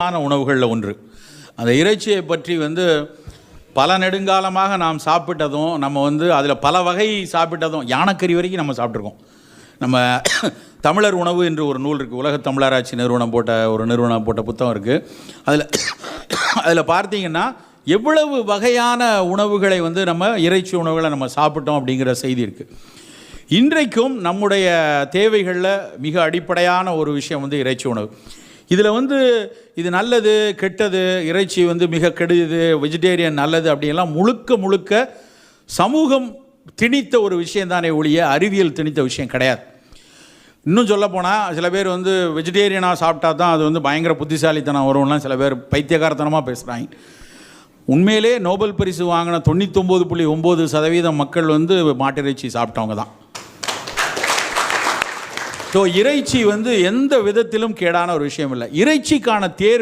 உணவுகளில் ஒன்று. அந்த இறைச்சியை பற்றி பல நெடுங்காலமாக நாம் சாப்பிட்டதும், நம்ம அதில் பல வகை சாப்பிட்டதும், யானைக்கறி வரைக்கும் நம்ம சாப்பிட்ருக்கோம். நம்ம தமிழர் உணவு என்று ஒரு நூல் இருக்குது, உலக தமிழராட்சி நிறுவனம் போட்ட புத்தகம் இருக்குது. அதில் பார்த்தீங்கன்னா எவ்வளவு வகையான உணவுகளை நம்ம இறைச்சி உணவுகளை நம்ம சாப்பிட்டோம் அப்படிங்கிற செய்தி இருக்குது. இன்றைக்கும் நம்முடைய தேவைகளில் மிக அடிப்படையான ஒரு விஷயம் இறைச்சி உணவு. இதில் இது நல்லது கெட்டது, இறைச்சி மிக கெடுது, வெஜிடேரியன் நல்லது அப்படியெல்லாம் முழுக்க சமூகம் திணித்த ஒரு விஷயம் தானே ஒழிய அறிவியல் திணித்த விஷயம் கிடையாது. இன்னும் சொல்லப்போனால் சில பேர் வெஜிடேரியனாக சாப்பிட்டா தான் அது பயங்கர புத்திசாலித்தனம் வரும்லாம் சில பேர் பைத்தியகாரத்தனமாக பேசுகிறாங்க. உண்மையிலே நோபல் பரிசு வாங்கின 99.9% மக்கள் மாட்டிறைச்சி சாப்பிட்டவங்க தான். ஸோ இறைச்சி எந்த விதத்திலும் கேடான ஒரு விஷயம் இல்லை. இறைச்சிக்கான தேர்வு